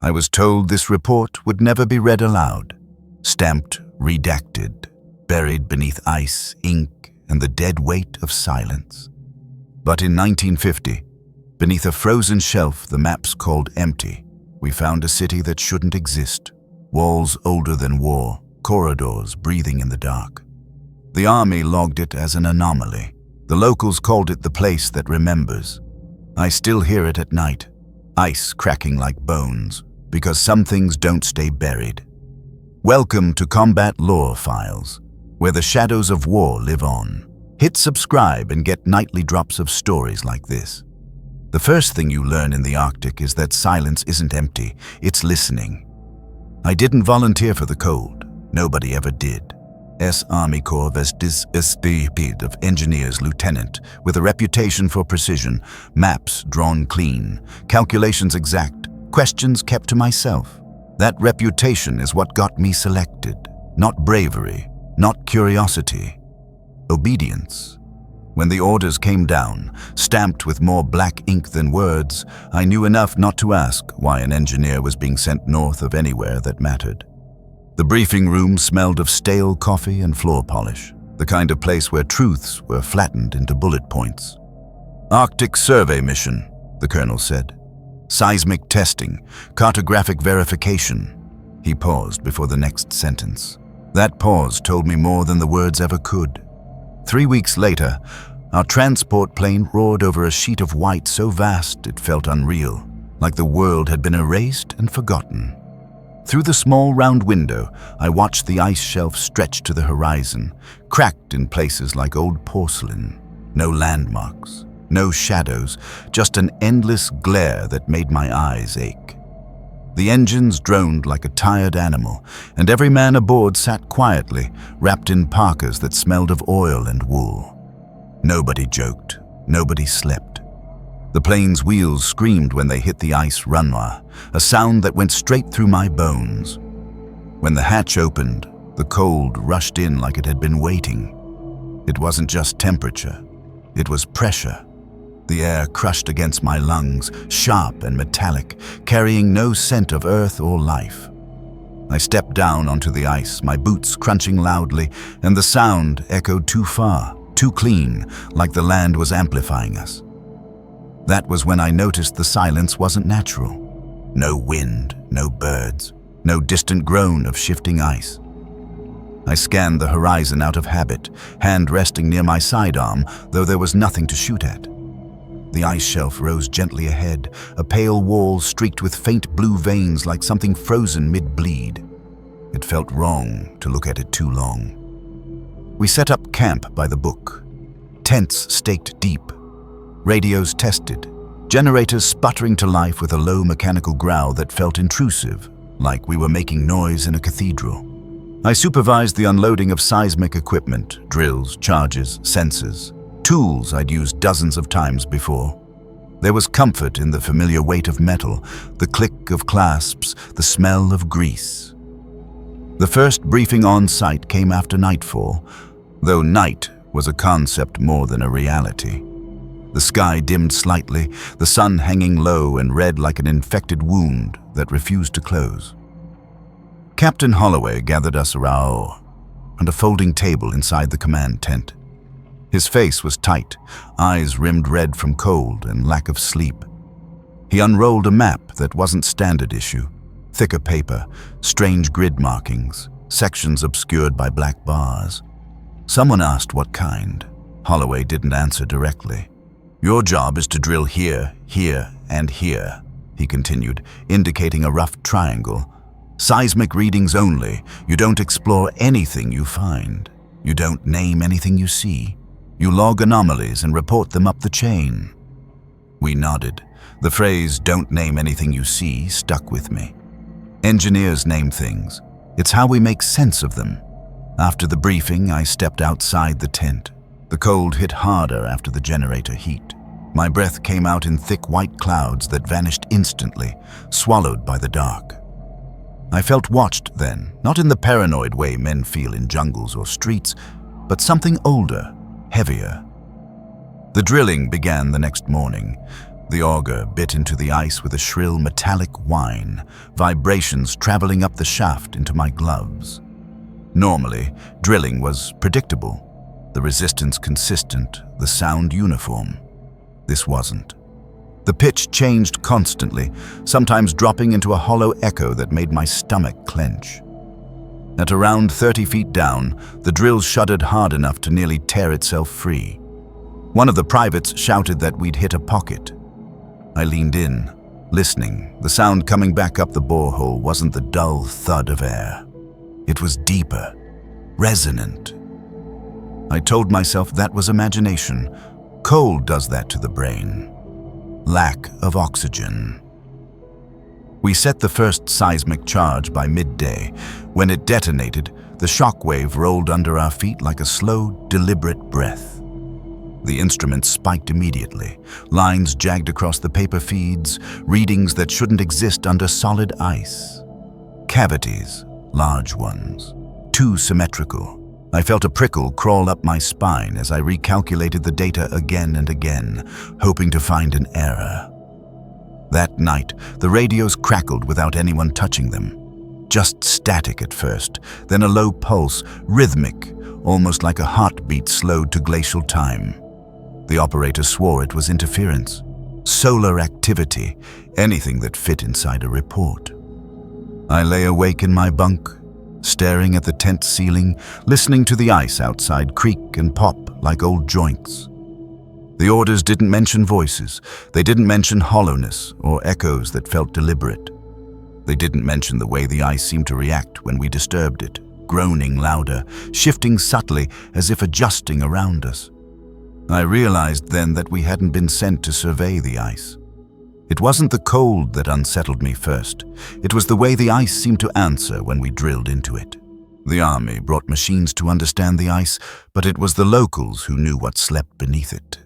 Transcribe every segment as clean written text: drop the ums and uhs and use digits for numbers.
I was told this report would never be read aloud. Stamped, redacted, buried beneath ice, ink, and the dead weight of silence. But in 1950, beneath a frozen shelf the maps called empty, we found a city that shouldn't exist. Walls older than war, corridors breathing in the dark. The army logged it as an anomaly. The locals called it the place that remembers. I still hear it at night, ice cracking like bones, because some things don't stay buried. Welcome to Combat Lore Files, where the shadows of war live on. Hit subscribe and get nightly drops of stories like this. The first thing you learn in the Arctic is that silence isn't empty, it's listening. I didn't volunteer for the cold. Nobody ever did. Army Corps Discharged of Engineers Lieutenant, with a reputation for precision, maps drawn clean, calculations exact, questions kept to myself. That reputation is what got me selected. Not bravery, not curiosity. Obedience. When the orders came down, stamped with more black ink than words, I knew enough not to ask why an engineer was being sent north of anywhere that mattered. The briefing room smelled of stale coffee and floor polish, the kind of place where truths were flattened into bullet points. Arctic survey mission, the colonel said. Seismic testing, cartographic verification. He paused before the next sentence. That pause told me more than the words ever could. 3 weeks later, our transport plane roared over a sheet of white so vast it felt unreal, like the world had been erased and forgotten. Through the small round window, I watched the ice shelf stretch to the horizon, cracked in places like old porcelain. No landmarks, no shadows, just an endless glare that made my eyes ache. The engines droned like a tired animal, and every man aboard sat quietly, wrapped in parkas that smelled of oil and wool. Nobody joked, nobody slept. The plane's wheels screamed when they hit the ice runway, a sound that went straight through my bones. When the hatch opened, the cold rushed in like it had been waiting. It wasn't just temperature, it was pressure. The air crushed against my lungs, sharp and metallic, carrying no scent of earth or life. I stepped down onto the ice, my boots crunching loudly, and the sound echoed too far, too clean, like the land was amplifying us. That was when I noticed the silence wasn't natural. No wind, no birds, no distant groan of shifting ice. I scanned the horizon out of habit, hand resting near my sidearm, though there was nothing to shoot at. The ice shelf rose gently ahead, a pale wall streaked with faint blue veins like something frozen mid-bleed. It felt wrong to look at it too long. We set up camp by the book. Tents staked deep. Radios tested. Generators sputtering to life with a low mechanical growl that felt intrusive, like we were making noise in a cathedral. I supervised the unloading of seismic equipment, drills, charges, sensors. Tools I'd used dozens of times before. There was comfort in the familiar weight of metal, the click of clasps, the smell of grease. The first briefing on site came after nightfall, though night was a concept more than a reality. The sky dimmed slightly, the sun hanging low and red like an infected wound that refused to close. Captain Holloway gathered us around a folding table inside the command tent. His face was tight, eyes rimmed red from cold and lack of sleep. He unrolled a map that wasn't standard issue, thicker paper, strange grid markings, sections obscured by black bars. Someone asked what kind. Holloway didn't answer directly. "Your job is to drill here, here, and here," he continued, indicating a rough triangle. "Seismic readings only. You don't explore anything you find. You don't name anything you see. You log anomalies and report them up the chain." We nodded. The phrase, "don't name anything you see," stuck with me. Engineers name things. It's how we make sense of them. After the briefing, I stepped outside the tent. The cold hit harder after the generator heat. My breath came out in thick white clouds that vanished instantly, swallowed by the dark. I felt watched then, not in the paranoid way men feel in jungles or streets, but something older, heavier. The drilling began the next morning. The auger bit into the ice with a shrill metallic whine, vibrations traveling up the shaft into my gloves. Normally, drilling was predictable, the resistance consistent, the sound uniform. This wasn't. The pitch changed constantly, sometimes dropping into a hollow echo that made my stomach clench. At around 30 feet down, the drill shuddered hard enough to nearly tear itself free. One of the privates shouted that we'd hit a pocket. I leaned in, listening. The sound coming back up the borehole wasn't the dull thud of air. It was deeper, resonant. I told myself that was imagination. Cold does that to the brain. Lack of oxygen. We set the first seismic charge by midday. When it detonated, the shockwave rolled under our feet like a slow, deliberate breath. The instruments spiked immediately. Lines jagged across the paper feeds, readings that shouldn't exist under solid ice. Cavities, large ones, too symmetrical. I felt a prickle crawl up my spine as I recalculated the data again and again, hoping to find an error. That night, the radios crackled without anyone touching them. Just static at first, then a low pulse, rhythmic, almost like a heartbeat slowed to glacial time. The operator swore it was interference, solar activity, anything that fit inside a report. I lay awake in my bunk, staring at the tent ceiling, listening to the ice outside creak and pop like old joints. The orders didn't mention voices. They didn't mention hollowness or echoes that felt deliberate. They didn't mention the way the ice seemed to react when we disturbed it, groaning louder, shifting subtly as if adjusting around us. I realized then that we hadn't been sent to survey the ice. It wasn't the cold that unsettled me first. It was the way the ice seemed to answer when we drilled into it. The army brought machines to understand the ice, but it was the locals who knew what slept beneath it.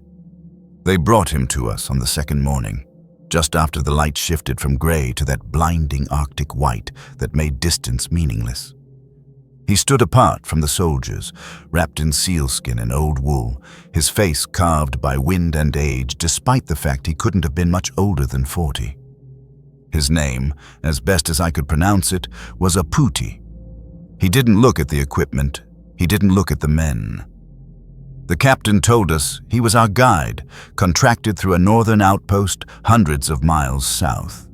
They brought him to us on the second morning, just after the light shifted from gray to that blinding Arctic white that made distance meaningless. He stood apart from the soldiers, wrapped in sealskin and old wool, his face carved by wind and age, despite the fact he couldn't have been much older than 40. His name, as best as I could pronounce it, was Aputi. He didn't look at the equipment, he didn't look at the men. The captain told us he was our guide, contracted through a northern outpost hundreds of miles south.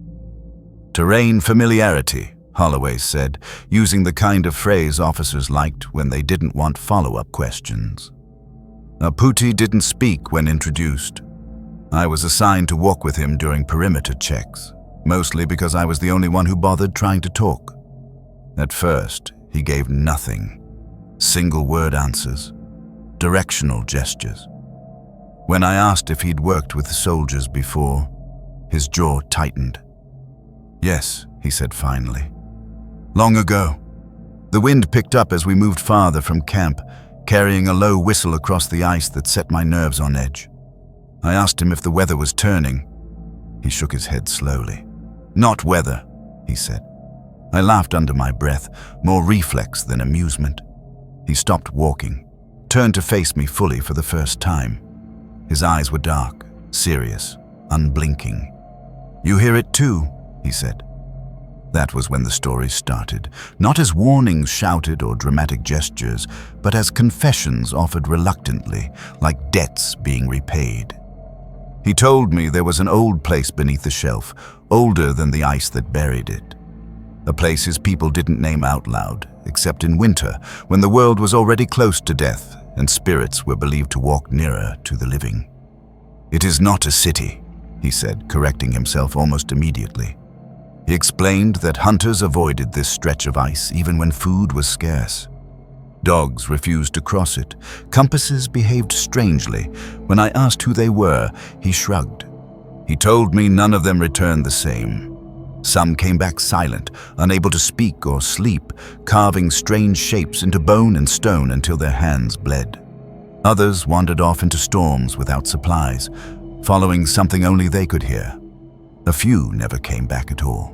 Terrain familiarity, Holloway said, using the kind of phrase officers liked when they didn't want follow-up questions. Aputi didn't speak when introduced. I was assigned to walk with him during perimeter checks, mostly because I was the only one who bothered trying to talk. At first, he gave nothing. Single-word answers. Directional gestures. When I asked if he'd worked with soldiers before, his jaw tightened. "Yes," he said finally. "Long ago." The wind picked up as we moved farther from camp, carrying a low whistle across the ice that set my nerves on edge. I asked him if the weather was turning. He shook his head slowly. "Not weather," he said. I laughed under my breath, more reflex than amusement. He stopped walking, turned to face me fully for the first time. His eyes were dark, serious, unblinking. "You hear it too," he said. That was when the story started, not as warnings shouted or dramatic gestures, but as confessions offered reluctantly, like debts being repaid. He told me there was an old place beneath the shelf, older than the ice that buried it. A place his people didn't name out loud, except in winter, when the world was already close to death and spirits were believed to walk nearer to the living. "It is not a city," he said, correcting himself almost immediately. He explained that hunters avoided this stretch of ice even when food was scarce. Dogs refused to cross it. Compasses behaved strangely. When I asked who they were, he shrugged. He told me none of them returned the same. Some came back silent, unable to speak or sleep, carving strange shapes into bone and stone until their hands bled. Others wandered off into storms without supplies, following something only they could hear. A few never came back at all.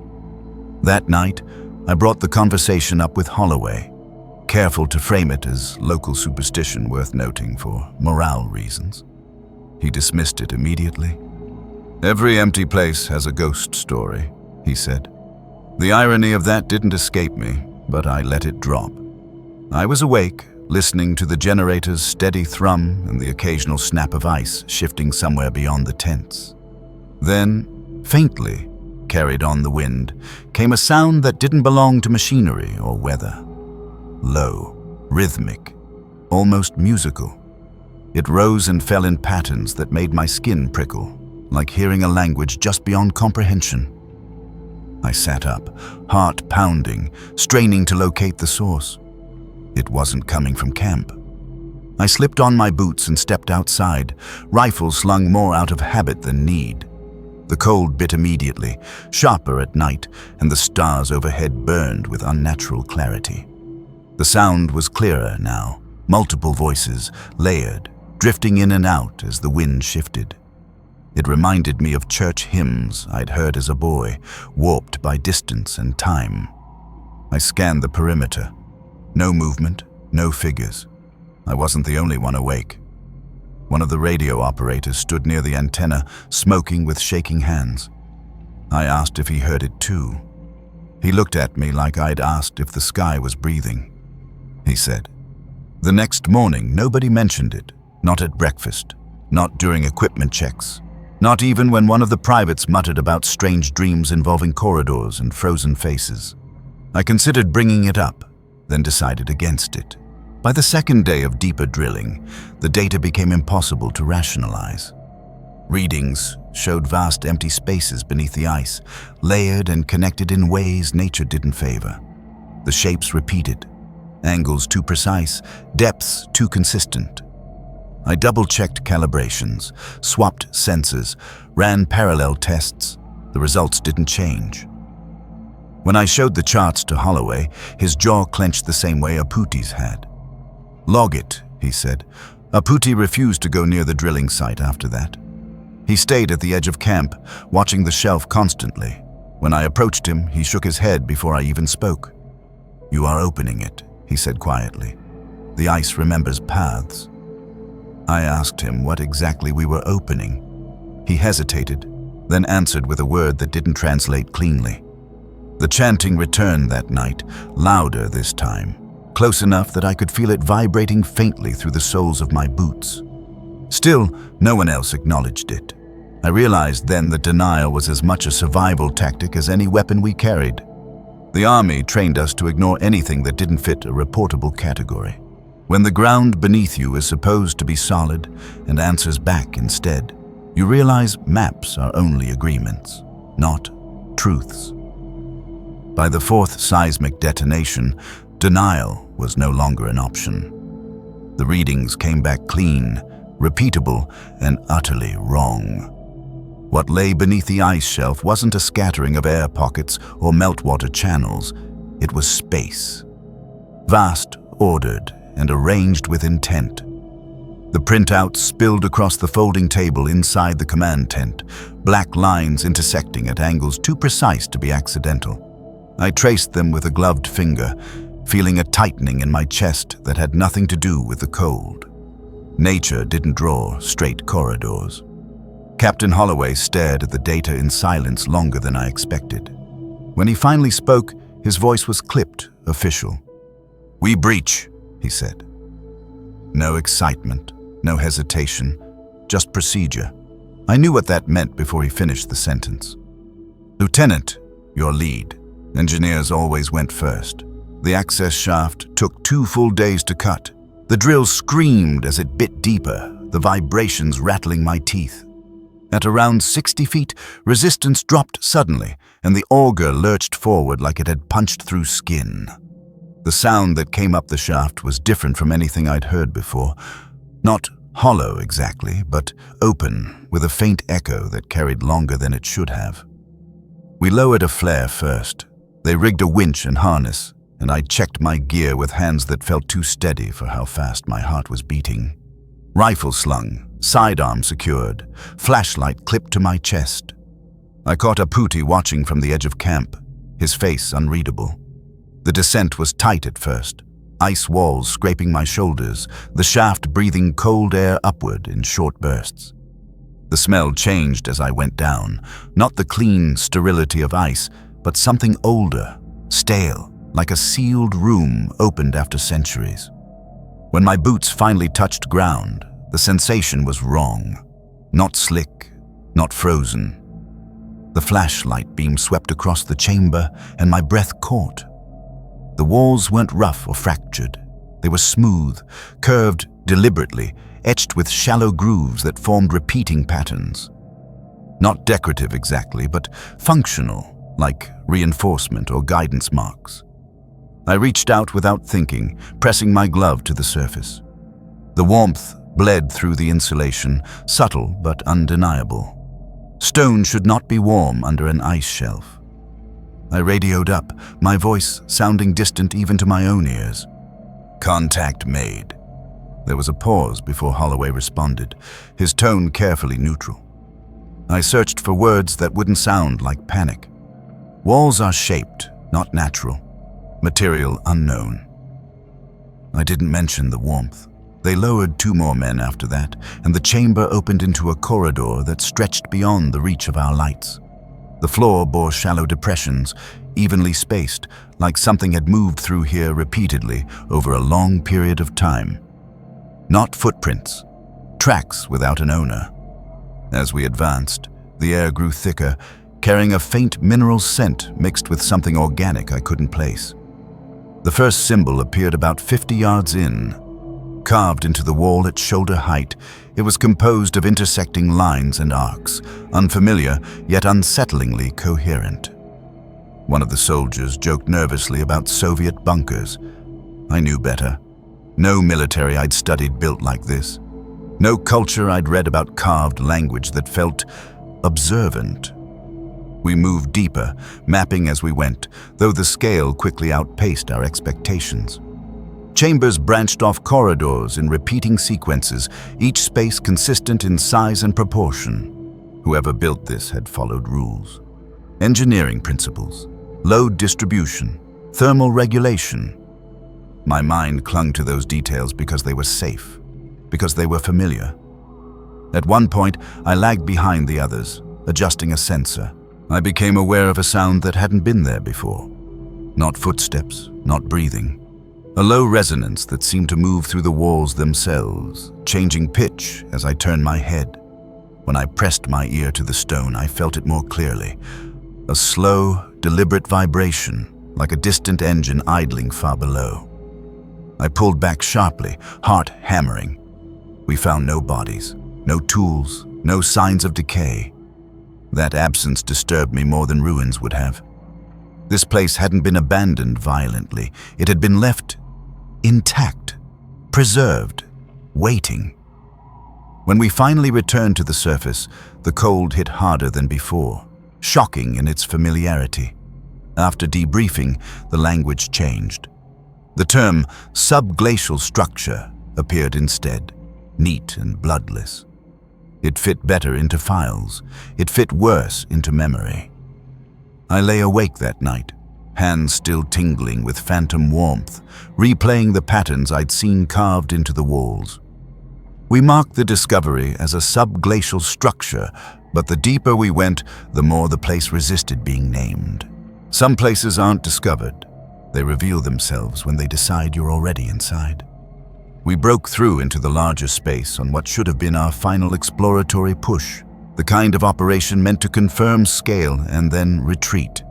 That night, I brought the conversation up with Holloway, careful to frame it as local superstition worth noting for morale reasons. He dismissed it immediately. "Every empty place has a ghost story," he said. The irony of that didn't escape me, but I let it drop. I was awake, listening to the generator's steady thrum and the occasional snap of ice shifting somewhere beyond the tents. Then, faintly, carried on the wind, came a sound that didn't belong to machinery or weather. Low, rhythmic, almost musical. It rose and fell in patterns that made my skin prickle, like hearing a language just beyond comprehension. I sat up, heart pounding, straining to locate the source. It wasn't coming from camp. I slipped on my boots and stepped outside, rifle slung more out of habit than need. The cold bit immediately, sharper at night, and the stars overhead burned with unnatural clarity. The sound was clearer now, multiple voices, layered, drifting in and out as the wind shifted. It reminded me of church hymns I'd heard as a boy, warped by distance and time. I scanned the perimeter. No movement, no figures. I wasn't the only one awake. One of the radio operators stood near the antenna, smoking with shaking hands. I asked if he heard it too. He looked at me like I'd asked if the sky was breathing. He said. The next morning, nobody mentioned it. Not at breakfast, not during equipment checks, not even when one of the privates muttered about strange dreams involving corridors and frozen faces. I considered bringing it up, then decided against it. By the second day of deeper drilling, the data became impossible to rationalize. Readings showed vast empty spaces beneath the ice, layered and connected in ways nature didn't favor. The shapes repeated, angles too precise, depths too consistent. I double-checked calibrations, swapped sensors, ran parallel tests. The results didn't change. When I showed the charts to Holloway, his jaw clenched the same way Aputi's had. "Log it," he said. Aputi refused to go near the drilling site after that. He stayed at the edge of camp, watching the shelf constantly. When I approached him, he shook his head before I even spoke. "You are opening it," he said quietly. "The ice remembers paths." I asked him what exactly we were opening. He hesitated, then answered with a word that didn't translate cleanly. The chanting returned that night, louder this time, close enough that I could feel it vibrating faintly through the soles of my boots. Still, no one else acknowledged it. I realized then that denial was as much a survival tactic as any weapon we carried. The army trained us to ignore anything that didn't fit a reportable category. When the ground beneath you is supposed to be solid and answers back instead, you realize maps are only agreements, not truths. By the fourth seismic detonation, denial was no longer an option. The readings came back clean, repeatable, and utterly wrong. What lay beneath the ice shelf wasn't a scattering of air pockets or meltwater channels. It was space. Vast, ordered, and arranged with intent. The printouts spilled across the folding table inside the command tent, black lines intersecting at angles too precise to be accidental. I traced them with a gloved finger, feeling a tightening in my chest that had nothing to do with the cold. Nature didn't draw straight corridors. Captain Holloway stared at the data in silence longer than I expected. When he finally spoke, his voice was clipped, official. "We breach," he said. No excitement, no hesitation, just procedure. I knew what that meant before he finished the sentence. "Lieutenant, your lead. Engineers always went first. The access shaft took 2 full days to cut. The drill screamed as it bit deeper, the vibrations rattling my teeth. At around 60 feet, resistance dropped suddenly, and the auger lurched forward like it had punched through skin. The sound that came up the shaft was different from anything I'd heard before. Not hollow exactly, but open, with a faint echo that carried longer than it should have. We lowered a flare first. They rigged a winch and harness, and I checked my gear with hands that felt too steady for how fast my heart was beating. Rifle slung, sidearm secured, flashlight clipped to my chest. I caught Aputi watching from the edge of camp, his face unreadable. The descent was tight at first, ice walls scraping my shoulders, the shaft breathing cold air upward in short bursts. The smell changed as I went down, not the clean sterility of ice, but something older, stale, like a sealed room opened after centuries. When my boots finally touched ground, the sensation was wrong. Not slick, not frozen. The flashlight beam swept across the chamber, and my breath caught. The walls weren't rough or fractured. They were smooth, curved deliberately, etched with shallow grooves that formed repeating patterns. Not decorative exactly, but functional, like reinforcement or guidance marks. I reached out without thinking, pressing my glove to the surface. The warmth bled through the insulation, subtle but undeniable. Stone should not be warm under an ice shelf. I radioed up, my voice sounding distant even to my own ears. Contact made. There was a pause before Holloway responded, his tone carefully neutral. I searched for words that wouldn't sound like panic. Walls are shaped, not natural. Material unknown. I didn't mention the warmth. They lowered 2 more men after that, and the chamber opened into a corridor that stretched beyond the reach of our lights. The floor bore shallow depressions, evenly spaced, like something had moved through here repeatedly over a long period of time. Not footprints, tracks without an owner. As we advanced, the air grew thicker, carrying a faint mineral scent mixed with something organic I couldn't place. The first symbol appeared about 50 yards in. Carved into the wall at shoulder height, it was composed of intersecting lines and arcs, unfamiliar yet unsettlingly coherent. One of the soldiers joked nervously about Soviet bunkers. I knew better. No military I'd studied built like this. No culture I'd read about carved language that felt observant. We moved deeper, mapping as we went, though the scale quickly outpaced our expectations. Chambers branched off corridors in repeating sequences, each space consistent in size and proportion. Whoever built this had followed rules. Engineering principles, load distribution, thermal regulation. My mind clung to those details because they were safe, because they were familiar. At one point, I lagged behind the others, adjusting a sensor. I became aware of a sound that hadn't been there before. Not footsteps, not breathing. A low resonance that seemed to move through the walls themselves, changing pitch as I turned my head. When I pressed my ear to the stone, I felt it more clearly. A slow, deliberate vibration, like a distant engine idling far below. I pulled back sharply, heart hammering. We found no bodies, no tools, no signs of decay. That absence disturbed me more than ruins would have. This place hadn't been abandoned violently. It had been left intact, preserved, waiting. When we finally returned to the surface, the cold hit harder than before, shocking in its familiarity. After debriefing, the language changed. The term subglacial structure appeared instead, neat and bloodless. It fit better into files. It fit worse into memory. I lay awake that night, hands still tingling with phantom warmth, replaying the patterns I'd seen carved into the walls. We marked the discovery as a subglacial structure, but the deeper we went, the more the place resisted being named. Some places aren't discovered. They reveal themselves when they decide you're already inside. We broke through into the larger space on what should have been our final exploratory push, the kind of operation meant to confirm scale and then retreat.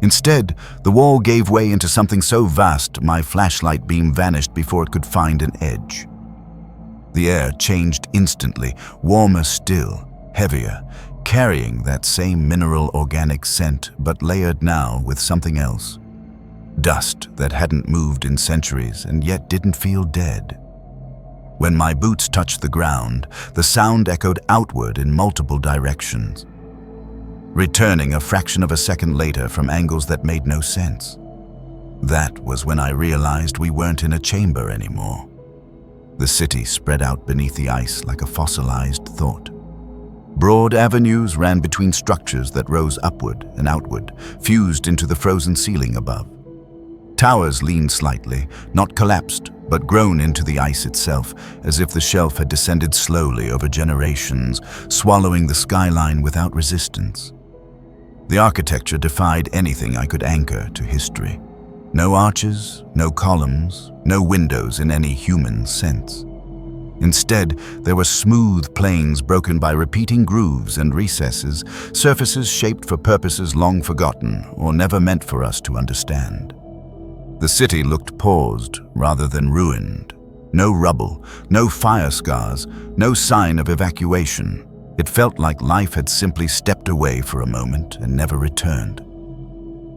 Instead, the wall gave way into something so vast my flashlight beam vanished before it could find an edge. The air changed instantly, warmer still, heavier, carrying that same mineral organic scent but layered now with something else. Dust that hadn't moved in centuries and yet didn't feel dead. When my boots touched the ground, the sound echoed outward in multiple directions, returning a fraction of a second later from angles that made no sense. That was when I realized we weren't in a chamber anymore. The city spread out beneath the ice like a fossilized thought. Broad avenues ran between structures that rose upward and outward, fused into the frozen ceiling above. Towers leaned slightly, not collapsed, but grown into the ice itself, as if the shelf had descended slowly over generations, swallowing the skyline without resistance. The architecture defied anything I could anchor to history. No arches, no columns, no windows in any human sense. Instead, there were smooth plains broken by repeating grooves and recesses, surfaces shaped for purposes long forgotten or never meant for us to understand. The city looked paused rather than ruined. No rubble, no fire scars, no sign of evacuation. It felt like life had simply stepped away for a moment and never returned.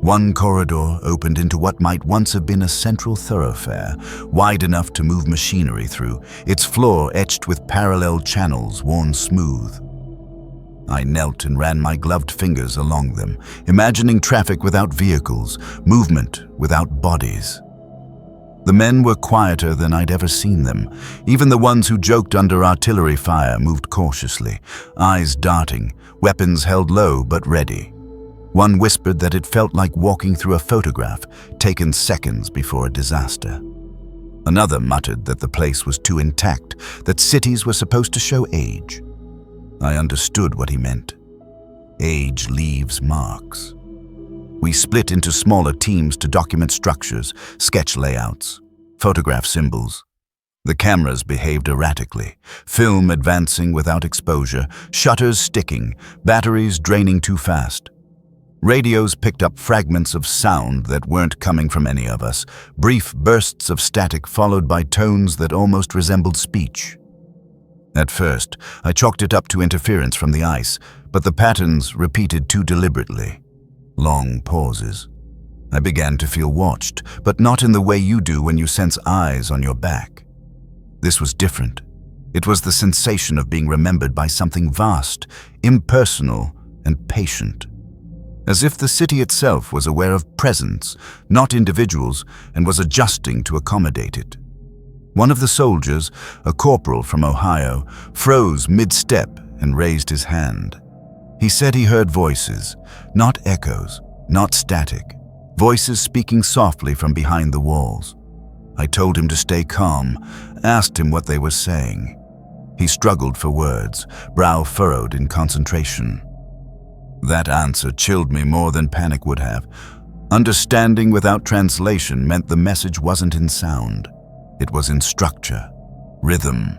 One corridor opened into what might once have been a central thoroughfare, wide enough to move machinery through, its floor etched with parallel channels worn smooth. I knelt and ran my gloved fingers along them, imagining traffic without vehicles, movement without bodies. The men were quieter than I'd ever seen them. Even the ones who joked under artillery fire moved cautiously, eyes darting, weapons held low but ready. One whispered that it felt like walking through a photograph, taken seconds before a disaster. Another muttered that the place was too intact, that cities were supposed to show age. I understood what he meant. Age leaves marks. We split into smaller teams to document structures, sketch layouts, photograph symbols. The cameras behaved erratically, film advancing without exposure, shutters sticking, batteries draining too fast. Radios picked up fragments of sound that weren't coming from any of us, brief bursts of static followed by tones that almost resembled speech. At first, I chalked it up to interference from the ice, but the patterns repeated too deliberately. Long pauses. I began to feel watched, but not in the way you do when you sense eyes on your back. This was different. It was the sensation of being remembered by something vast, impersonal, and patient. As if the city itself was aware of presence, not individuals, and was adjusting to accommodate it. One of the soldiers, a corporal from Ohio, froze mid-step and raised his hand. He said he heard voices, not echoes, not static, voices speaking softly from behind the walls. I told him to stay calm, asked him what they were saying. He struggled for words, brow furrowed in concentration. That answer chilled me more than panic would have. Understanding without translation meant the message wasn't in sound. It was in structure, rhythm.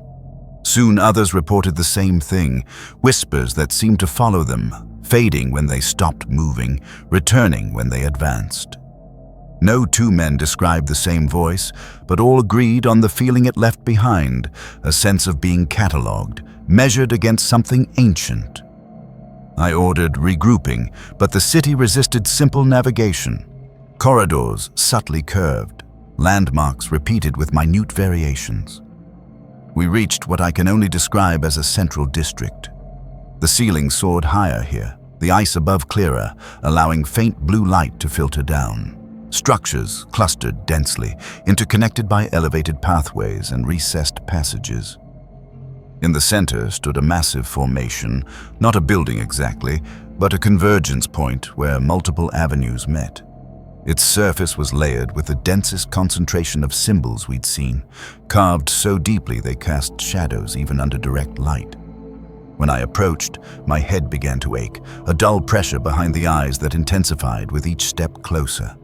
Soon others reported the same thing, whispers that seemed to follow them, fading when they stopped moving, returning when they advanced. No two men described the same voice, but all agreed on the feeling it left behind, a sense of being catalogued, measured against something ancient. I ordered regrouping, but the city resisted simple navigation. Corridors subtly curved, landmarks repeated with minute variations. We reached what I can only describe as a central district. The ceiling soared higher here, the ice above clearer, allowing faint blue light to filter down. Structures clustered densely, interconnected by elevated pathways and recessed passages. In the center stood a massive formation, not a building exactly, but a convergence point where multiple avenues met. Its surface was layered with the densest concentration of symbols we'd seen, carved so deeply they cast shadows even under direct light. When I approached, my head began to ache, a dull pressure behind the eyes that intensified with each step closer.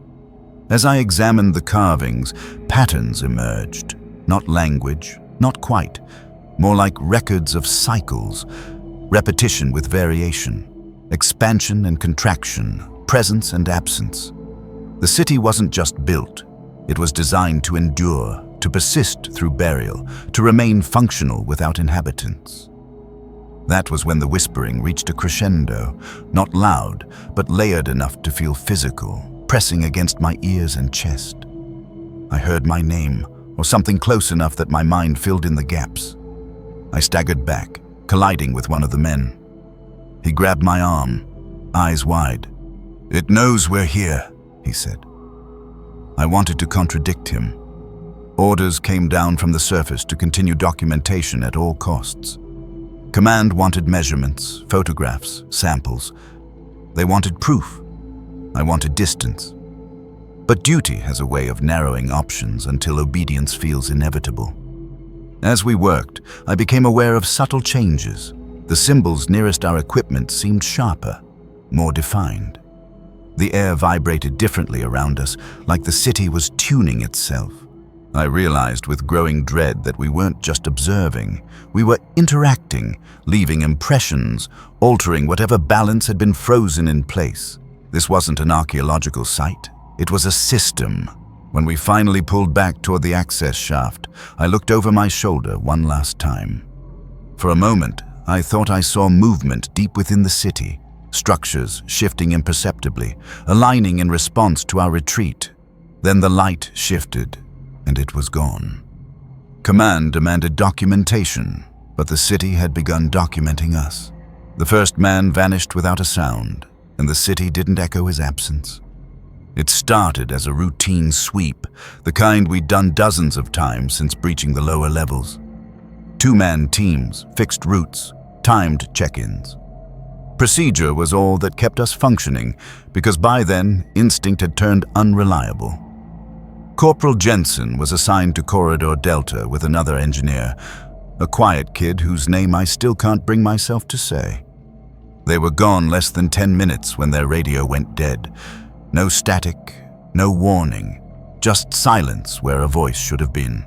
As I examined the carvings, patterns emerged, not language, not quite, more like records of cycles, repetition with variation, expansion and contraction, presence and absence. The city wasn't just built, it was designed to endure, to persist through burial, to remain functional without inhabitants. That was when the whispering reached a crescendo, not loud, but layered enough to feel physical, pressing against my ears and chest. I heard my name, or something close enough that my mind filled in the gaps. I staggered back, colliding with one of the men. He grabbed my arm, eyes wide. "It knows we're here," he said. I wanted to contradict him. Orders came down from the surface to continue documentation at all costs. Command wanted measurements, photographs, samples. They wanted proof. I wanted distance. But duty has a way of narrowing options until obedience feels inevitable. As we worked, I became aware of subtle changes. The symbols nearest our equipment seemed sharper, more defined. The air vibrated differently around us, like the city was tuning itself. I realized with growing dread that we weren't just observing, we were interacting, leaving impressions, altering whatever balance had been frozen in place. This wasn't an archaeological site, it was a system. When we finally pulled back toward the access shaft, I looked over my shoulder one last time. For a moment, I thought I saw movement deep within the city, structures shifting imperceptibly, aligning in response to our retreat. Then the light shifted, and it was gone. Command demanded documentation, but the city had begun documenting us. The first man vanished without a sound, and the city didn't echo his absence. It started as a routine sweep, the kind we'd done dozens of times since breaching the lower levels. Two-man teams, fixed routes, timed check-ins. Procedure was all that kept us functioning, because by then, instinct had turned unreliable. Corporal Jensen was assigned to Corridor Delta with another engineer, a quiet kid whose name I still can't bring myself to say. They were gone less than 10 minutes when their radio went dead. No static, no warning, just silence where a voice should have been.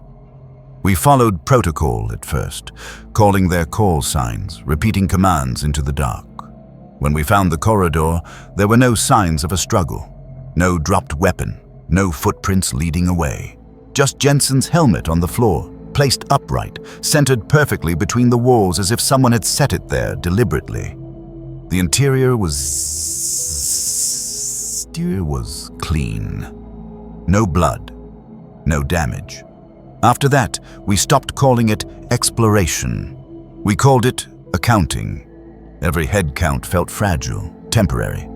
We followed protocol at first, calling their call signs, repeating commands into the dark. When we found the corridor, there were no signs of a struggle. No dropped weapon, no footprints leading away. Just Jensen's helmet on the floor, placed upright, centered perfectly between the walls as if someone had set it there deliberately. The interior was clean. No blood, no damage. After that, we stopped calling it exploration. We called it accounting. Every head count felt fragile, temporary.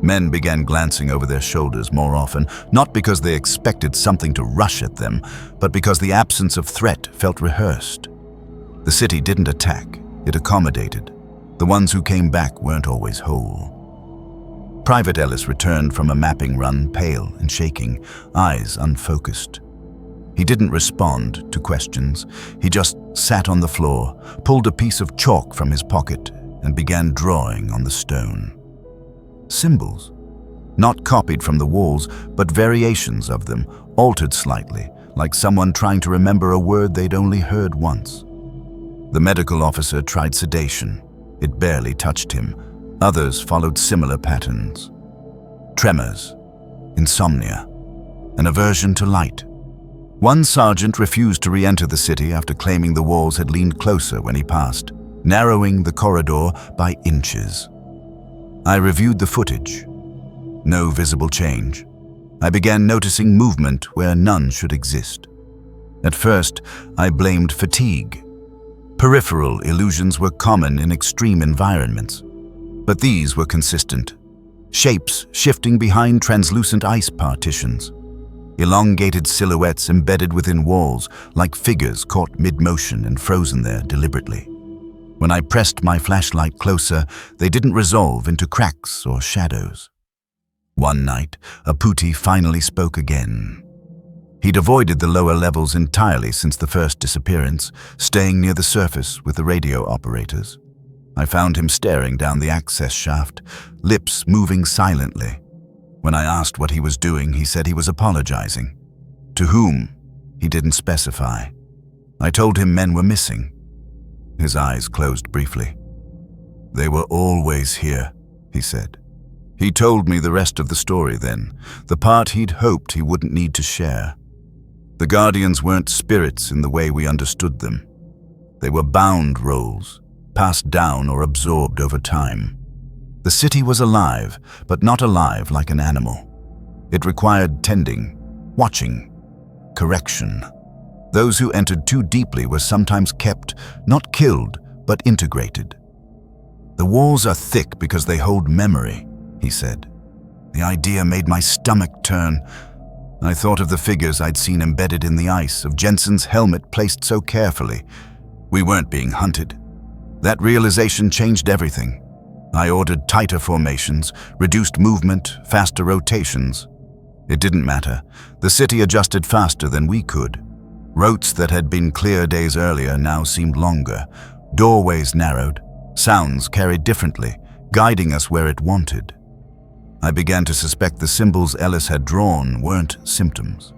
Men began glancing over their shoulders more often, not because they expected something to rush at them, but because the absence of threat felt rehearsed. The city didn't attack, it accommodated. The ones who came back weren't always whole. Private Ellis returned from a mapping run, pale and shaking, eyes unfocused. He didn't respond to questions. He just sat on the floor, pulled a piece of chalk from his pocket, and began drawing on the stone. Symbols, not copied from the walls, but variations of them, altered slightly, like someone trying to remember a word they'd only heard once. The medical officer tried sedation. It barely touched him. Others followed similar patterns. Tremors, insomnia, an aversion to light. One sergeant refused to re-enter the city after claiming the walls had leaned closer when he passed, narrowing the corridor by inches. I reviewed the footage. No visible change. I began noticing movement where none should exist. At first, I blamed fatigue. Peripheral illusions were common in extreme environments, but these were consistent. Shapes shifting behind translucent ice partitions. Elongated silhouettes embedded within walls, like figures caught mid-motion and frozen there deliberately. When I pressed my flashlight closer, they didn't resolve into cracks or shadows. One night, a Putti finally spoke again. He'd avoided the lower levels entirely since the first disappearance, staying near the surface with the radio operators. I found him staring down the access shaft, lips moving silently. When I asked what he was doing, he said he was apologizing. To whom? He didn't specify. I told him men were missing. His eyes closed briefly. They were always here, he said. He told me the rest of the story then, the part he'd hoped he wouldn't need to share. The Guardians weren't spirits in the way we understood them. They were bound roles, passed down or absorbed over time. The city was alive, but not alive like an animal. It required tending, watching, correction. Those who entered too deeply were sometimes kept, not killed, but integrated. The walls are thick because they hold memory, he said. The idea made my stomach turn. I thought of the figures I'd seen embedded in the ice, of Jensen's helmet placed so carefully. We weren't being hunted. That realization changed everything. I ordered tighter formations, reduced movement, faster rotations. It didn't matter. The city adjusted faster than we could. Routes that had been clear days earlier now seemed longer. Doorways narrowed. Sounds carried differently, guiding us where it wanted. I began to suspect the symbols Ellis had drawn weren't symptoms.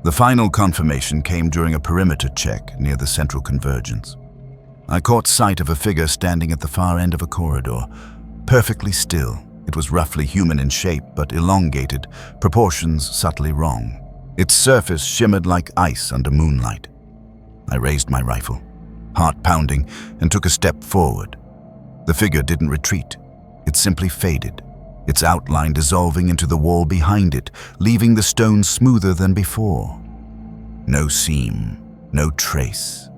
The final confirmation came during a perimeter check near the central convergence. I caught sight of a figure standing at the far end of a corridor, perfectly still. It was roughly human in shape, but elongated, proportions subtly wrong. Its surface shimmered like ice under moonlight. I raised my rifle, heart pounding, and took a step forward. The figure didn't retreat. It simply faded, its outline dissolving into the wall behind it, leaving the stone smoother than before. No seam, no trace.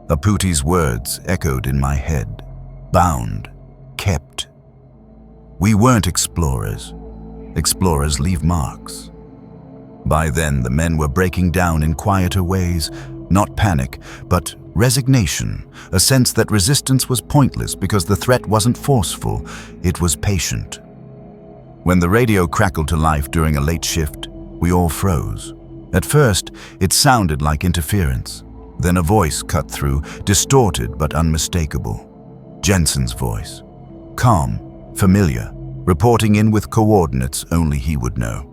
Aputi's words echoed in my head. Bound, kept. We weren't explorers. Explorers leave marks. By then, the men were breaking down in quieter ways, not panic, but resignation, a sense that resistance was pointless because the threat wasn't forceful, it was patient. When the radio crackled to life during a late shift, we all froze. At first, it sounded like interference. Then a voice cut through, distorted but unmistakable. Jensen's voice. Calm, familiar, reporting in with coordinates only he would know.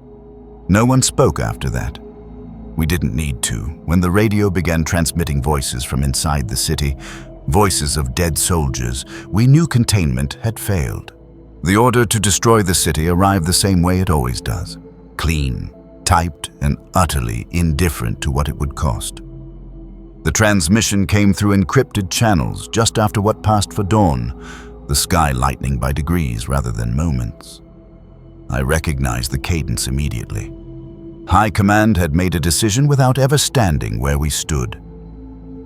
No one spoke after that. We didn't need to. When the radio began transmitting voices from inside the city, voices of dead soldiers, we knew containment had failed. The order to destroy the city arrived the same way it always does. Clean, typed, and utterly indifferent to what it would cost. The transmission came through encrypted channels just after what passed for dawn, the sky lightening by degrees rather than moments. I recognized the cadence immediately. High Command had made a decision without ever standing where we stood.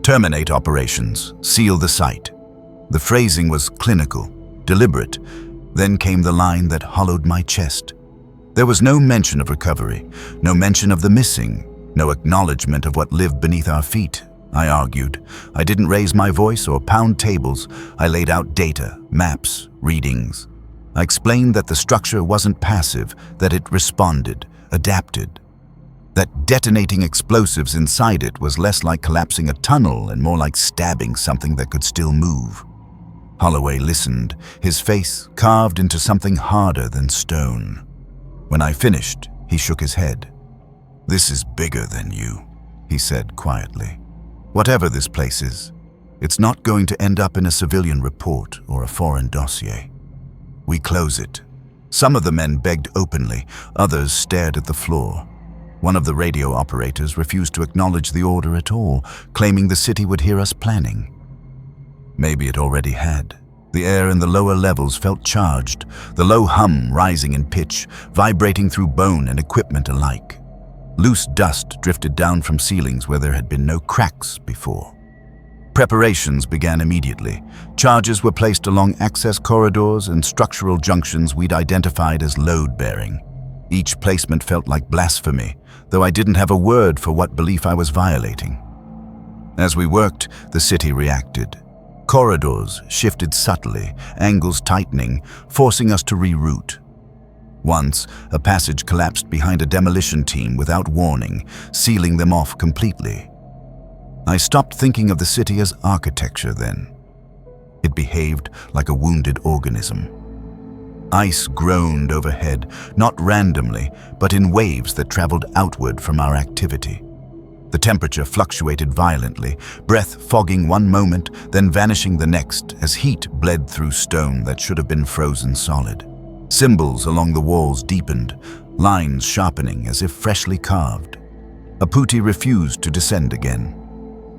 Terminate operations, seal the site. The phrasing was clinical, deliberate. Then came the line that hollowed my chest. There was no mention of recovery, no mention of the missing, no acknowledgement of what lived beneath our feet. I argued. I didn't raise my voice or pound tables. I laid out data, maps, readings. I explained that the structure wasn't passive, that it responded, adapted. That detonating explosives inside it was less like collapsing a tunnel and more like stabbing something that could still move. Holloway listened, his face carved into something harder than stone. When I finished, he shook his head. "This is bigger than you," he said quietly. "Whatever this place is, it's not going to end up in a civilian report or a foreign dossier. We close it." Some of the men begged openly, others stared at the floor. One of the radio operators refused to acknowledge the order at all, claiming the city would hear us planning. Maybe it already had. The air in the lower levels felt charged, the low hum rising in pitch, vibrating through bone and equipment alike. Loose dust drifted down from ceilings where there had been no cracks before. Preparations began immediately. Charges were placed along access corridors and structural junctions we'd identified as load-bearing. Each placement felt like blasphemy, though I didn't have a word for what belief I was violating. As we worked, the city reacted. Corridors shifted subtly, angles tightening, forcing us to reroute. Once, a passage collapsed behind a demolition team without warning, sealing them off completely. I stopped thinking of the city as architecture then. It behaved like a wounded organism. Ice groaned overhead, not randomly, but in waves that traveled outward from our activity. The temperature fluctuated violently, breath fogging one moment, then vanishing the next as heat bled through stone that should have been frozen solid. Symbols along the walls deepened, lines sharpening as if freshly carved. Aputi refused to descend again.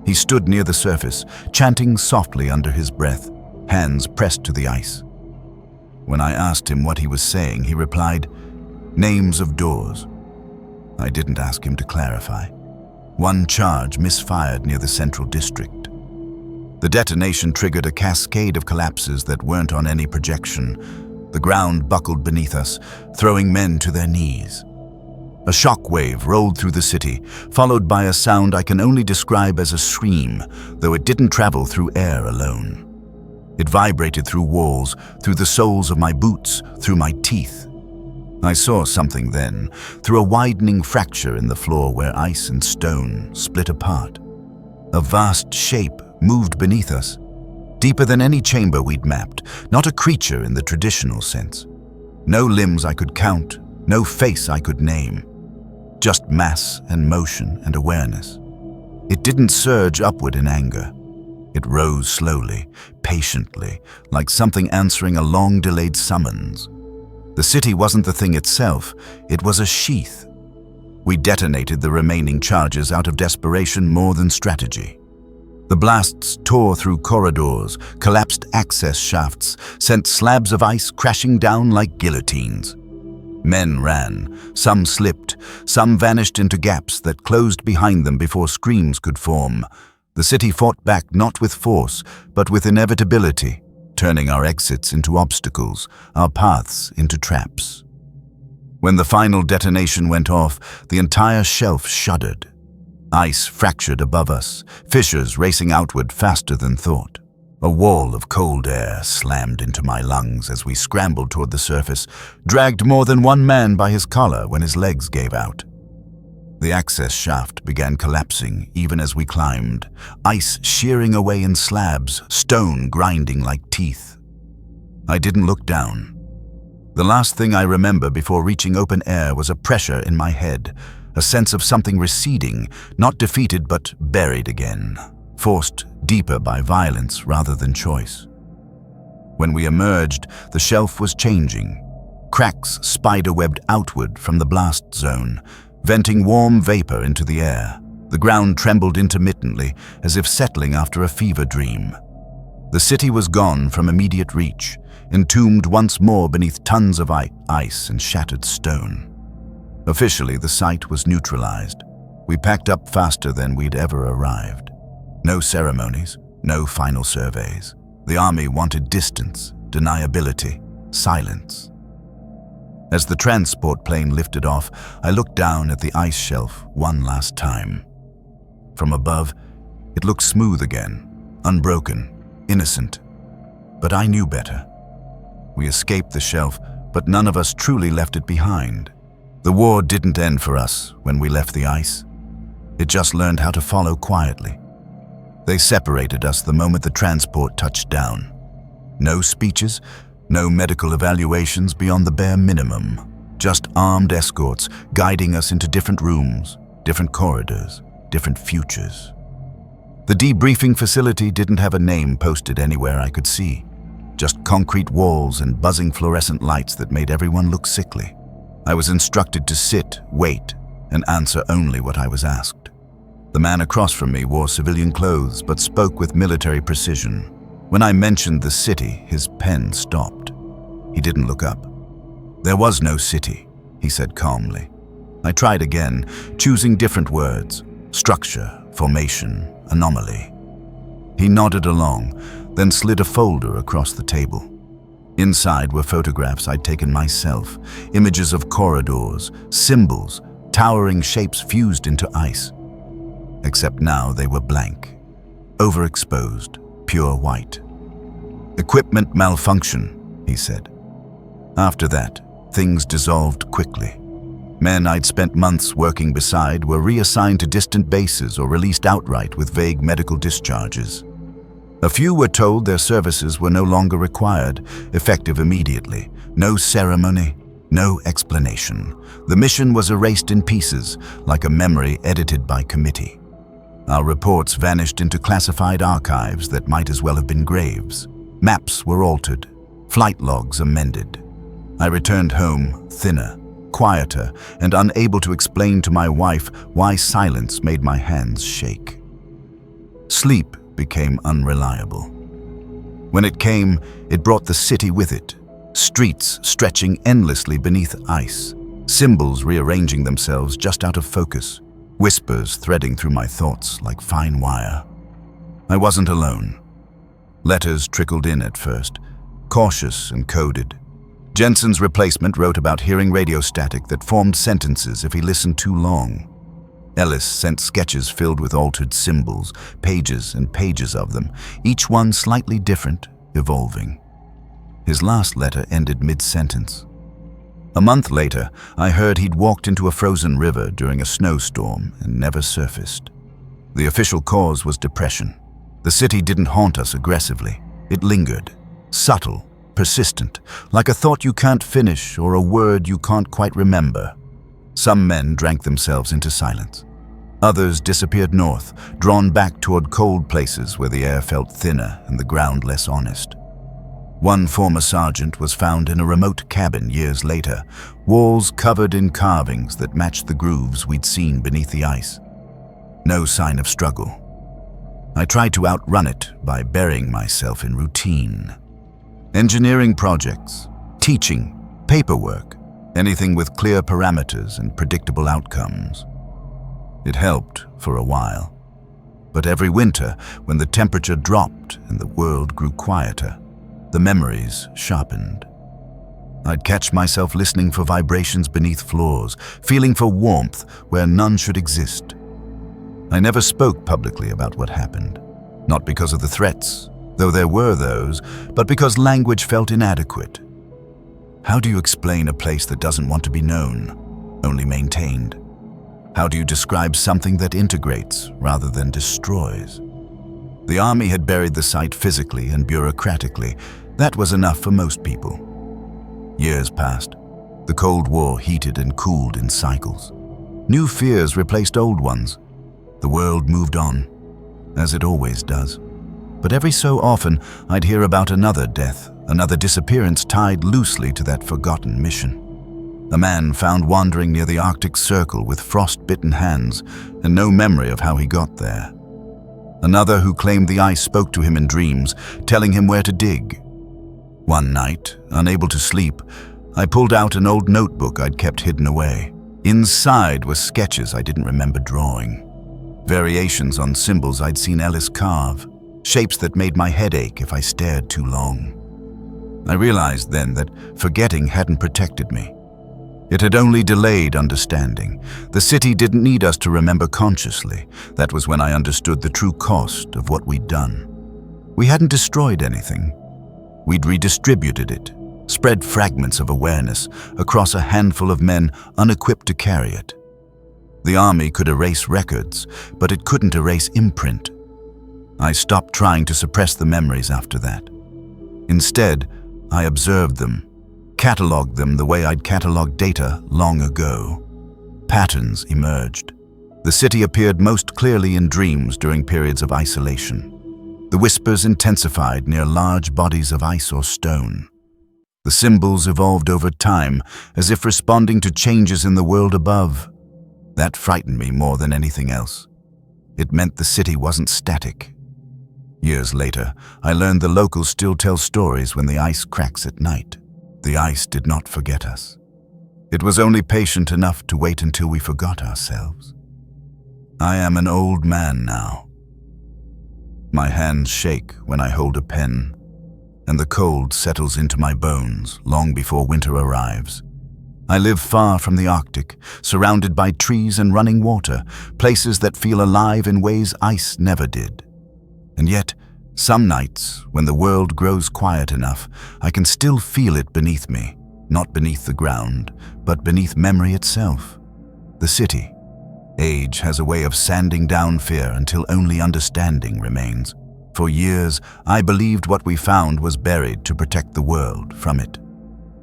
He stood near the surface, chanting softly under his breath, hands pressed to the ice. When I asked him what he was saying, he replied, "Names of doors." I didn't ask him to clarify. One charge misfired near the central district. The detonation triggered a cascade of collapses that weren't on any projection. The ground buckled beneath us, throwing men to their knees. A shock wave rolled through the city, followed by a sound I can only describe as a scream, though it didn't travel through air alone. It vibrated through walls, through the soles of my boots, through my teeth. I saw something then, through a widening fracture in the floor where ice and stone split apart. A vast shape moved beneath us, deeper than any chamber we'd mapped, not a creature in the traditional sense. No limbs I could count, no face I could name. Just mass and motion and awareness. It didn't surge upward in anger. It rose slowly, patiently, like something answering a long-delayed summons. The city wasn't the thing itself, it was a sheath. We detonated the remaining charges out of desperation more than strategy. The blasts tore through corridors, collapsed access shafts, sent slabs of ice crashing down like guillotines. Men ran, some slipped, some vanished into gaps that closed behind them before screams could form. The city fought back not with force, but with inevitability, turning our exits into obstacles, our paths into traps. When the final detonation went off, the entire shelf shuddered. Ice fractured above us, fissures racing outward faster than thought. A wall of cold air slammed into my lungs as we scrambled toward the surface, dragged more than one man by his collar when his legs gave out. The access shaft began collapsing even as we climbed, ice shearing away in slabs, stone grinding like teeth. I didn't look down. The last thing I remember before reaching open air was a pressure in my head, a sense of something receding, not defeated but buried again, forced deeper by violence rather than choice. When we emerged, the shelf was changing. Cracks spider-webbed outward from the blast zone, venting warm vapor into the air. The ground trembled intermittently, as if settling after a fever dream. The city was gone from immediate reach, entombed once more beneath tons of ice and shattered stone. Officially, the site was neutralized. We packed up faster than we'd ever arrived. No ceremonies, no final surveys. The army wanted distance, deniability, silence. As the transport plane lifted off, I looked down at the ice shelf one last time. From above, it looked smooth again, unbroken, innocent. But I knew better. We escaped the shelf, but none of us truly left it behind. The war didn't end for us when we left the ice. It just learned how to follow quietly. They separated us the moment the transport touched down. No speeches, no medical evaluations beyond the bare minimum. Just armed escorts guiding us into different rooms, different corridors, different futures. The debriefing facility didn't have a name posted anywhere I could see. Just concrete walls and buzzing fluorescent lights that made everyone look sickly. I was instructed to sit, wait, and answer only what I was asked. The man across from me wore civilian clothes but spoke with military precision. When I mentioned the city, his pen stopped. He didn't look up. There was no city, he said calmly. I tried again, choosing different words: structure, formation, anomaly. He nodded along, then slid a folder across the table. Inside were photographs I'd taken myself, images of corridors, symbols, towering shapes fused into ice. Except now they were blank, overexposed, pure white. Equipment malfunction, he said. After that, things dissolved quickly. Men I'd spent months working beside were reassigned to distant bases or released outright with vague medical discharges. A few were told their services were no longer required, effective immediately. No ceremony, no explanation. The mission was erased in pieces, like a memory edited by committee. Our reports vanished into classified archives that might as well have been graves. Maps were altered, flight logs amended. I returned home thinner, quieter, and unable to explain to my wife why silence made my hands shake. Sleep became unreliable. When it came, it brought the city with it. Streets stretching endlessly beneath ice, symbols rearranging themselves just out of focus, whispers threading through my thoughts like fine wire. I wasn't alone. Letters trickled in at first, cautious and coded. Jensen's replacement wrote about hearing radio static that formed sentences if he listened too long. Ellis sent sketches filled with altered symbols, pages and pages of them, each one slightly different, evolving. His last letter ended mid-sentence. A month later, I heard he'd walked into a frozen river during a snowstorm and never surfaced. The official cause was depression. The city didn't haunt us aggressively. It lingered, subtle, persistent, like a thought you can't finish or a word you can't quite remember. Some men drank themselves into silence. Others disappeared north, drawn back toward cold places where the air felt thinner and the ground less honest. One former sergeant was found in a remote cabin years later, walls covered in carvings that matched the grooves we'd seen beneath the ice. No sign of struggle. I tried to outrun it by burying myself in routine. Engineering projects, teaching, paperwork, anything with clear parameters and predictable outcomes. It helped for a while. But every winter, when the temperature dropped and the world grew quieter, the memories sharpened. I'd catch myself listening for vibrations beneath floors, feeling for warmth where none should exist. I never spoke publicly about what happened, not because of the threats, though there were those, but because language felt inadequate. How do you explain a place that doesn't want to be known, only maintained? How do you describe something that integrates rather than destroys? The army had buried the site physically and bureaucratically. That was enough for most people. Years passed. The Cold War heated and cooled in cycles. New fears replaced old ones. The world moved on, as it always does. But every so often, I'd hear about another death, another disappearance tied loosely to that forgotten mission. A man found wandering near the Arctic Circle with frost-bitten hands and no memory of how he got there. Another who claimed the ice spoke to him in dreams, telling him where to dig. One night, unable to sleep, I pulled out an old notebook I'd kept hidden away. Inside were sketches I didn't remember drawing. Variations on symbols I'd seen Ellis carve, shapes that made my head ache if I stared too long. I realized then that forgetting hadn't protected me. It had only delayed understanding. The city didn't need us to remember consciously. That was when I understood the true cost of what we'd done. We hadn't destroyed anything. We'd redistributed it, spread fragments of awareness across a handful of men unequipped to carry it. The army could erase records, but it couldn't erase imprint. I stopped trying to suppress the memories after that. Instead, I observed them, catalogued them the way I'd catalogued data long ago. Patterns emerged. The city appeared most clearly in dreams during periods of isolation. The whispers intensified near large bodies of ice or stone. The symbols evolved over time, as if responding to changes in the world above. That frightened me more than anything else. It meant the city wasn't static. Years later, I learned the locals still tell stories when the ice cracks at night. The ice did not forget us. It was only patient enough to wait until we forgot ourselves. I am an old man now. My hands shake when I hold a pen, and the cold settles into my bones long before winter arrives. I live far from the Arctic, surrounded by trees and running water, places that feel alive in ways ice never did. And yet, some nights, when the world grows quiet enough, I can still feel it beneath me, not beneath the ground, but beneath memory itself. The city. Age has a way of sanding down fear until only understanding remains. For years, I believed what we found was buried to protect the world from it.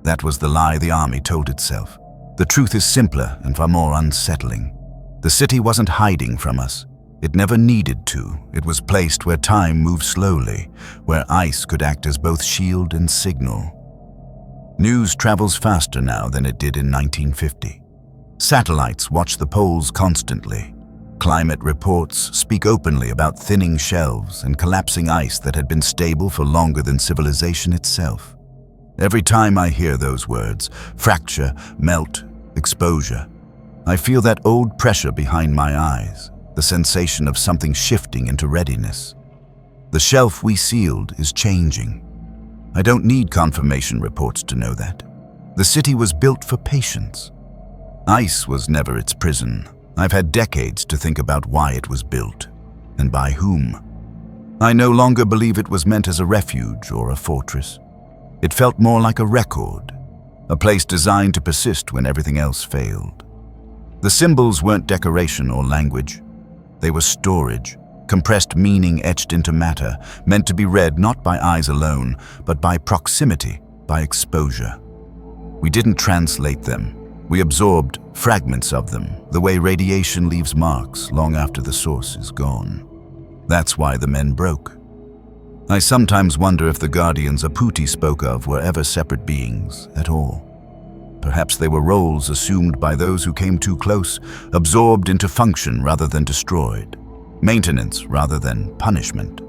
That was the lie the army told itself. The truth is simpler and far more unsettling. The city wasn't hiding from us. It never needed to. It was placed where time moved slowly, where ice could act as both shield and signal. News travels faster now than it did in 1950. Satellites watch the poles constantly. Climate reports speak openly about thinning shelves and collapsing ice that had been stable for longer than civilization itself. Every time I hear those words, fracture, melt, exposure, I feel that old pressure behind my eyes. The sensation of something shifting into readiness. The shelf we sealed is changing. I don't need confirmation reports to know that. The city was built for patience. Ice was never its prison. I've had decades to think about why it was built, and by whom. I no longer believe it was meant as a refuge or a fortress. It felt more like a record, a place designed to persist when everything else failed. The symbols weren't decoration or language. They were storage, compressed meaning etched into matter, meant to be read not by eyes alone, but by proximity, by exposure. We didn't translate them. We absorbed fragments of them, the way radiation leaves marks long after the source is gone. That's why the men broke. I sometimes wonder if the guardians Aputi spoke of were ever separate beings at all. Perhaps they were roles assumed by those who came too close, absorbed into function rather than destroyed, maintenance rather than punishment.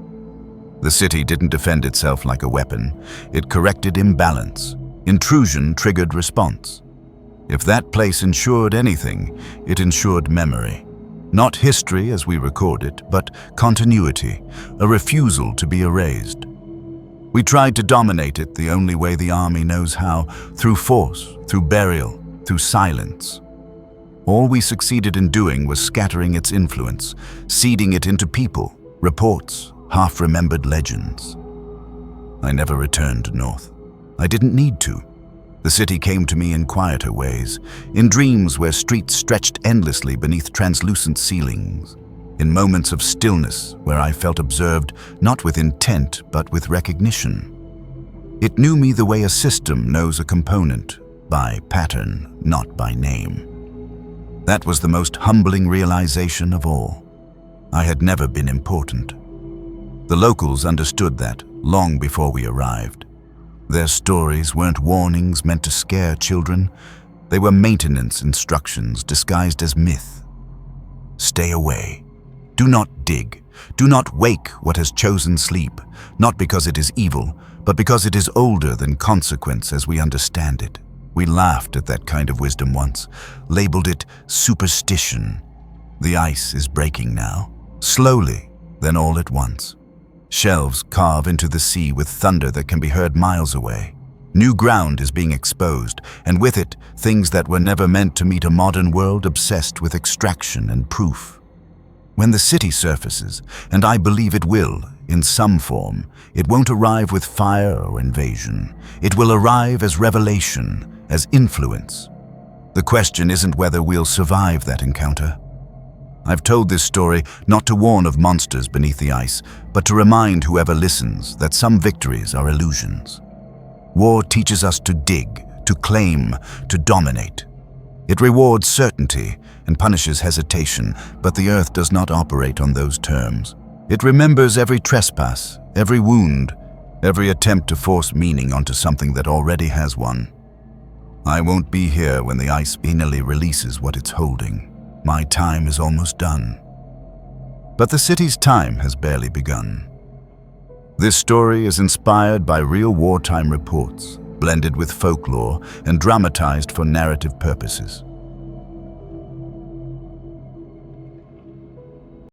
The city didn't defend itself like a weapon. It corrected imbalance. Intrusion triggered response. If that place ensured anything, it ensured memory. Not history as we record it, but continuity, a refusal to be erased. We tried to dominate it the only way the army knows how, through force, through burial, through silence. All we succeeded in doing was scattering its influence, seeding it into people, reports, half-remembered legends. I never returned north. I didn't need to. The city came to me in quieter ways, in dreams where streets stretched endlessly beneath translucent ceilings, in moments of stillness where I felt observed not with intent but with recognition. It knew me the way a system knows a component, by pattern, not by name. That was the most humbling realization of all. I had never been important. The locals understood that long before we arrived. Their stories weren't warnings meant to scare children. They were maintenance instructions disguised as myth. Stay away. Do not dig. Do not wake what has chosen sleep, not because it is evil, but because it is older than consequence as we understand it. We laughed at that kind of wisdom once, labeled it superstition. The ice is breaking now, slowly, then all at once. Shelves carve into the sea with thunder that can be heard miles away. New ground is being exposed, and with it, things that were never meant to meet a modern world obsessed with extraction and proof. When the city surfaces, and I believe it will, in some form, it won't arrive with fire or invasion. It will arrive as revelation, as influence. The question isn't whether we'll survive that encounter. I've told this story not to warn of monsters beneath the ice, but to remind whoever listens that some victories are illusions. War teaches us to dig, to claim, to dominate. It rewards certainty and punishes hesitation, but the earth does not operate on those terms. It remembers every trespass, every wound, every attempt to force meaning onto something that already has one. I won't be here when the ice finally releases what it's holding. My time is almost done. But the city's time has barely begun. This story is inspired by real wartime reports, blended with folklore and dramatized for narrative purposes.